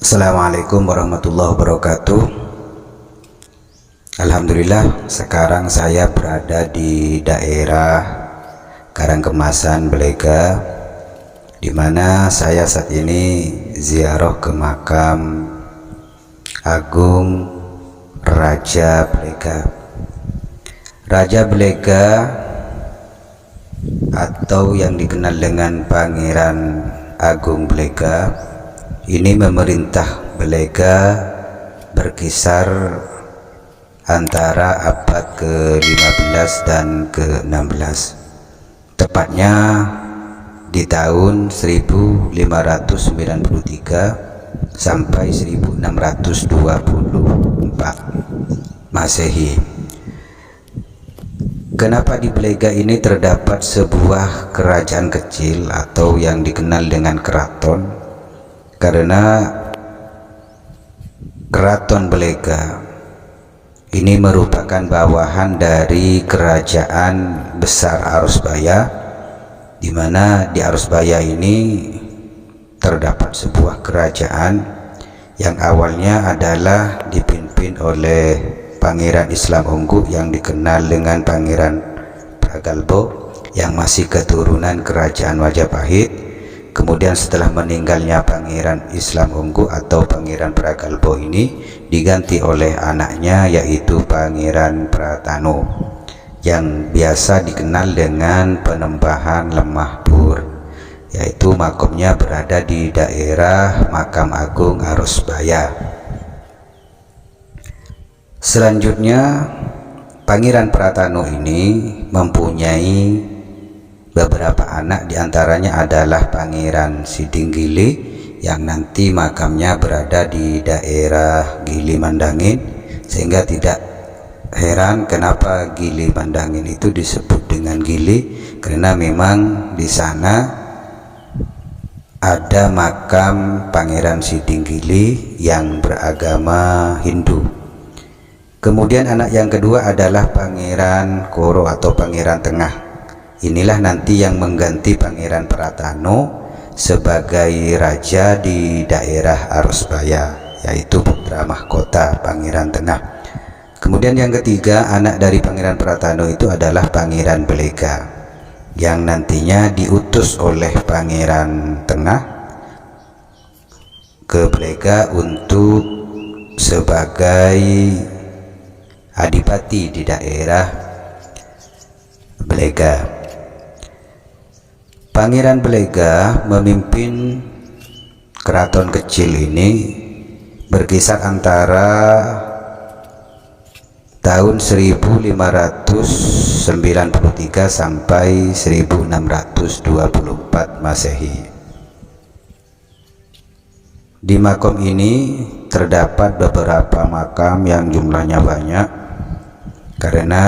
Assalamualaikum warahmatullahi wabarakatuh. Alhamdulillah, sekarang saya berada di daerah Karangkemasan, Belega, di mana saya saat ini ziarah ke makam Agung Raja Belega. Raja Belega atau yang dikenal dengan Pangeran Agung Belega ini memerintah Belega berkisar antara abad ke-15 dan ke-16, tepatnya di tahun 1593 sampai 1624 Masehi. Kenapa di Belega ini terdapat sebuah kerajaan kecil atau yang dikenal dengan keraton? Karena Keraton Belega ini merupakan bawahan dari Kerajaan Besar Arusbaya, di mana di Arusbaya ini terdapat sebuah kerajaan yang awalnya adalah dipimpin oleh Pangeran Islam Unggu yang dikenal dengan Pangeran Pragalbo yang masih keturunan Kerajaan Majapahit. Kemudian setelah meninggalnya Pangeran Islam Unggu atau Pangeran Pragalbo ini diganti oleh anaknya, yaitu Pangeran Pratano yang biasa dikenal dengan Penembahan Lemah Pur, yaitu makamnya berada di daerah Makam Agung Arusbaya. Selanjutnya, Pangeran Pratano ini mempunyai beberapa anak, diantaranya adalah Pangeran Sidinggili yang nanti makamnya berada di daerah Gili Mandangin, sehingga tidak heran kenapa Gili Mandangin itu disebut dengan Gili, karena memang di sana ada makam Pangeran Sidinggili yang beragama Hindu. Kemudian anak yang kedua adalah Pangeran Koro atau Pangeran Tengah. Inilah nanti yang mengganti Pangeran Pratano sebagai raja di daerah Arusbaya, yaitu putra mahkota Pangeran Tengah. Kemudian yang ketiga, anak dari Pangeran Pratano itu adalah Pangeran Belega yang nantinya diutus oleh Pangeran Tengah ke Belega untuk sebagai adipati di daerah Belega. Pangeran Belega memimpin keraton kecil ini berkisar antara tahun 1593 sampai 1624 Masehi. Di makam ini terdapat beberapa makam yang jumlahnya banyak, karena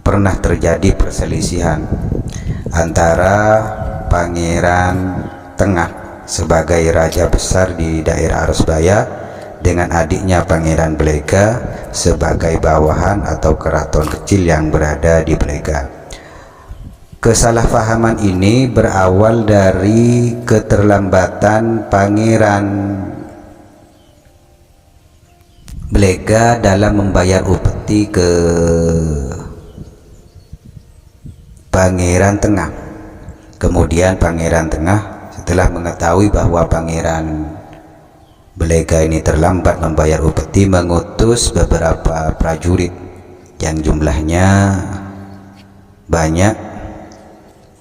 pernah terjadi perselisihan antara Pangeran Tengah sebagai raja besar di daerah Arusbaya dengan adiknya Pangeran Belega sebagai bawahan atau keraton kecil yang berada di Belega. Kesalahpahaman ini berawal dari keterlambatan Pangeran Belega dalam membayar upeti ke Pangeran Tengah. Kemudian Pangeran Tengah setelah mengetahui bahwa Pangeran Belega ini terlambat membayar upeti, mengutus beberapa prajurit yang jumlahnya banyak,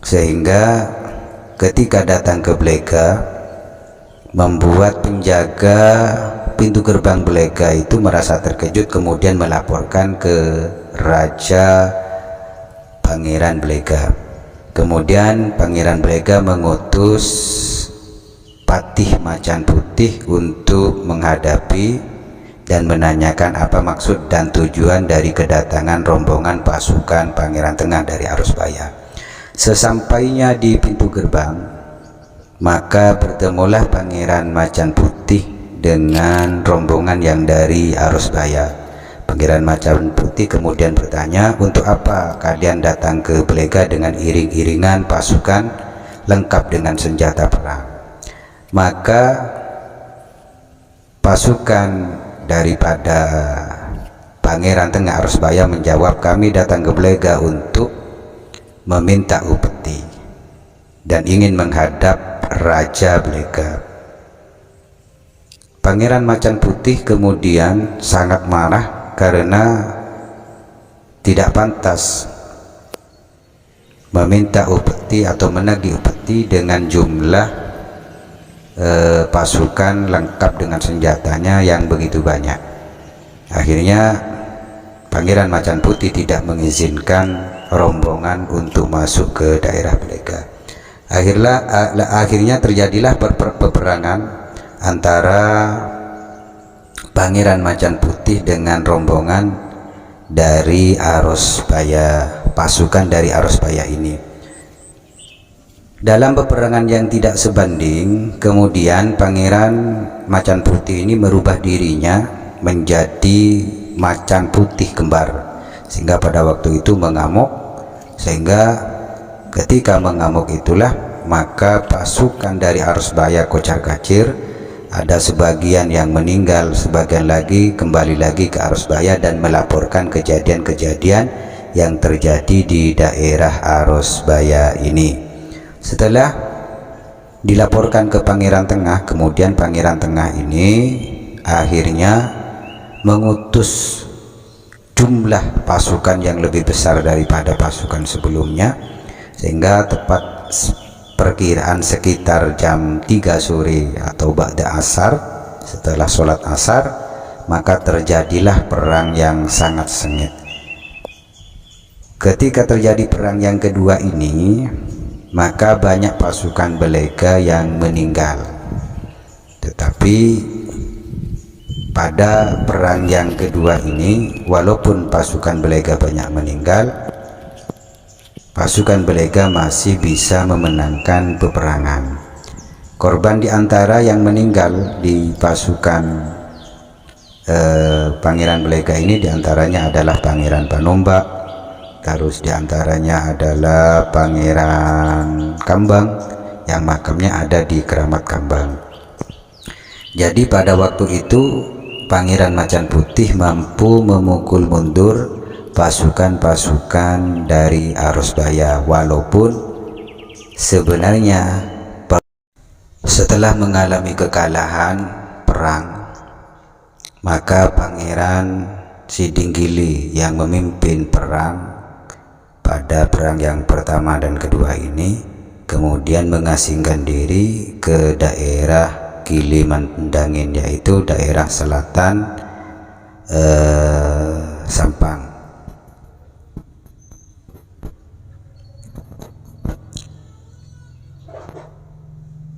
sehingga ketika datang ke Belega membuat penjaga pintu gerbang Belega itu merasa terkejut, kemudian melaporkan ke Raja Pangeran Belega. Kemudian Pangeran Belega mengutus Patih Macan Putih untuk menghadapi dan menanyakan apa maksud dan tujuan dari kedatangan rombongan pasukan Pangeran Tengah dari Arusbaya. Sesampainya di pintu gerbang, maka bertemulah Pangeran Macan Putih dengan rombongan yang dari Arusbaya. Pangeran Macan Putih kemudian bertanya, untuk apa kalian datang ke Belega dengan iring-iringan pasukan lengkap dengan senjata perang? Maka pasukan daripada Pangeran Tengah Arusbaya menjawab, kami datang ke Blega untuk meminta upeti dan ingin menghadap Raja Blega. Pangeran Macan Putih kemudian sangat marah karena tidak pantas meminta upeti atau menagih upeti dengan jumlah pasukan lengkap dengan senjatanya yang begitu banyak. Akhirnya Pangeran Macan Putih tidak mengizinkan rombongan untuk masuk ke daerah Blega. Akhirnya terjadilah peperangan antara Pangeran Macan Putih dengan rombongan dari Arusbaya, pasukan dari Arusbaya ini. Dalam peperangan yang tidak sebanding, kemudian Pangeran Macan Putih ini merubah dirinya menjadi macan putih kembar, sehingga pada waktu itu mengamuk, sehingga ketika mengamuk itulah maka pasukan dari Arusbaya kocar kacir, ada sebagian yang meninggal, sebagian lagi kembali lagi ke Arusbaya dan melaporkan kejadian-kejadian yang terjadi di daerah Arusbaya ini. Setelah dilaporkan ke Pangeran Tengah, kemudian Pangeran Tengah ini akhirnya mengutus jumlah pasukan yang lebih besar daripada pasukan sebelumnya, sehingga tepat perkiraan sekitar jam 3 sore atau ba'da asar, setelah sholat asar, maka terjadilah perang yang sangat sengit. Ketika terjadi perang yang kedua ini, maka banyak pasukan Blega yang meninggal. Tetapi pada perang yang kedua ini, walaupun pasukan Blega banyak meninggal, pasukan Blega masih bisa memenangkan peperangan. Korban di antara yang meninggal di pasukan Pangeran Blega ini diantaranya adalah Pangeran Panombak, terus diantaranya adalah Pangeran Kambang yang makamnya ada di Keramat Kambang. Jadi pada waktu itu Pangeran Macan Putih mampu memukul mundur pasukan-pasukan dari Arusbaya, walaupun sebenarnya setelah mengalami kekalahan perang, maka Pangeran Sidinggili yang memimpin perang pada perang yang pertama dan kedua ini kemudian mengasingkan diri ke daerah Kilimanjangin, yaitu daerah selatan Sampang.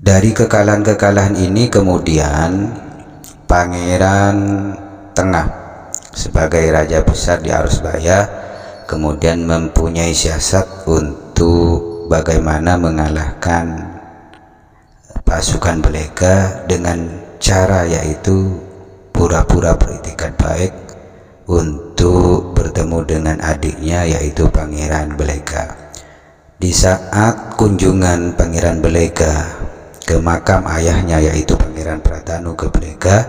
Dari kekalahan-kekalahan ini kemudian Pangeran Tengah sebagai raja besar di Arusbaya kemudian mempunyai siasat untuk bagaimana mengalahkan pasukan Blega dengan cara yaitu pura-pura beritikat baik untuk bertemu dengan adiknya yaitu Pangeran Blega. Di saat kunjungan Pangeran Blega ke makam ayahnya yaitu Pangeran Pratanu ke Blega,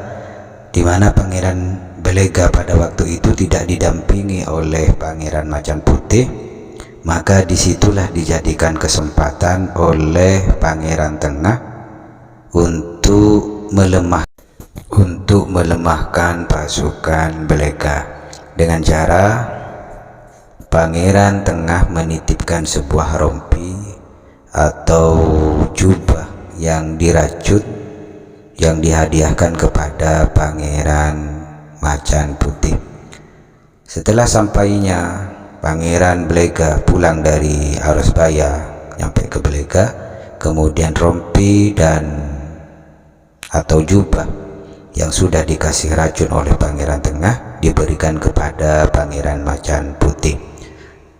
di mana Pangeran Blega pada waktu itu tidak didampingi oleh Pangeran Macan Putih, maka disitulah dijadikan kesempatan oleh Pangeran Tengah untuk melemahkan pasukan Blega dengan cara Pangeran Tengah menitipkan sebuah rompi atau jubah yang dirajut yang dihadiahkan kepada Pangeran Macan Putih. Setelah sampainya Pangeran Blega pulang dari Arusbaya sampai ke Blega, kemudian rompi dan atau jubah yang sudah dikasih racun oleh Pangeran Tengah diberikan kepada Pangeran Macan Putih.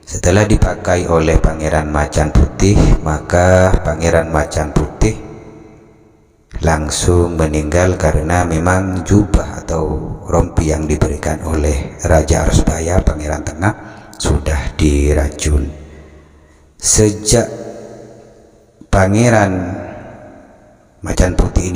Setelah dipakai oleh Pangeran Macan Putih, maka Pangeran Macan Putih langsung meninggal karena memang jubah atau rompi yang diberikan oleh Raja Arusbaya Pangeran Tengah sudah diracun. Sejak Pangeran Macan Putih